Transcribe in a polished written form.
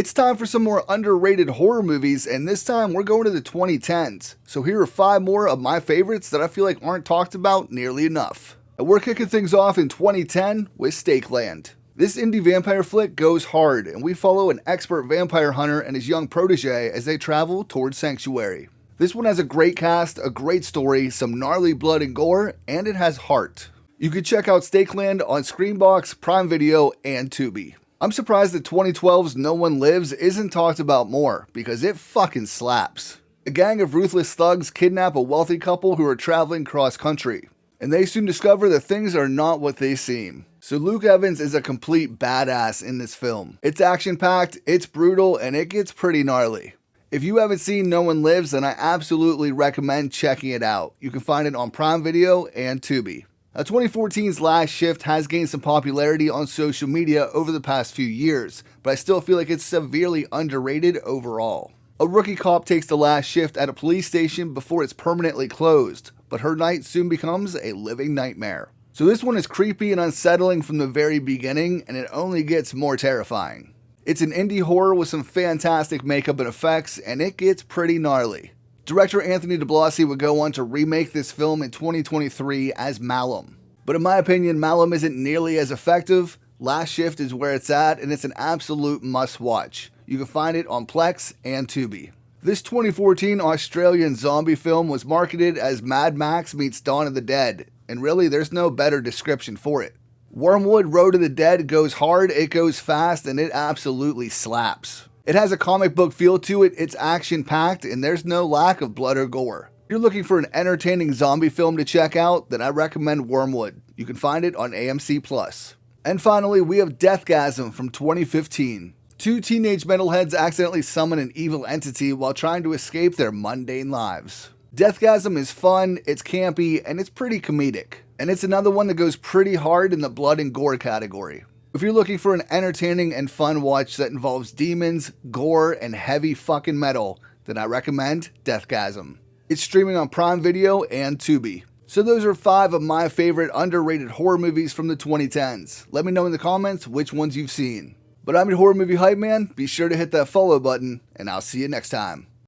It's time for some more underrated horror movies, and this time we're going to the 2010s. So here are 5 more of my favorites that I feel like aren't talked about nearly enough. And we're kicking things off in 2010 with Stakeland. This indie vampire flick goes hard, and we follow an expert vampire hunter and his young protege as they travel towards Sanctuary. This one has a great cast, a great story, some gnarly blood and gore, and it has heart. You can check out Stakeland on Screenbox, Prime Video, and Tubi. I'm surprised that 2012's No One Lives isn't talked about more, because it fucking slaps. A gang of ruthless thugs kidnap a wealthy couple who are traveling cross-country, and they soon discover that things are not what they seem. So Luke Evans is a complete badass in this film. It's action-packed, it's brutal, and it gets pretty gnarly. If you haven't seen No One Lives, then I absolutely recommend checking it out. You can find it on Prime Video and Tubi. Now, 2014's Last Shift has gained some popularity on social media over the past few years, but I still feel like it's severely underrated overall. A rookie cop takes the last shift at a police station before it's permanently closed, but her night soon becomes a living nightmare. So this one is creepy and unsettling from the very beginning, and it only gets more terrifying. It's an indie horror with some fantastic makeup and effects, and it gets pretty gnarly. Director Anthony DiBlasi would go on to remake this film in 2023 as Malum. But in my opinion, Malum isn't nearly as effective. Last Shift is where it's at, and it's an absolute must-watch. You can find it on Plex and Tubi. This 2014 Australian zombie film was marketed as Mad Max meets Dawn of the Dead, and really there's no better description for it. Wormwood Road to the Dead goes hard, it goes fast, and it absolutely slaps. It has a comic book feel to it, it's action-packed, and there's no lack of blood or gore. If you're looking for an entertaining zombie film to check out, then I recommend Wormwood. You can find it on AMC+. And finally, we have Deathgasm from 2015. 2 teenage metalheads accidentally summon an evil entity while trying to escape their mundane lives. Deathgasm is fun, it's campy, and it's pretty comedic. And it's another one that goes pretty hard in the blood and gore category. If you're looking for an entertaining and fun watch that involves demons, gore, and heavy fucking metal, then I recommend Deathgasm. It's streaming on Prime Video and Tubi. So those are 5 of my favorite underrated horror movies from the 2010s. Let me know in the comments which ones you've seen. But I'm your horror movie hype man. Be sure to hit that follow button, and I'll see you next time.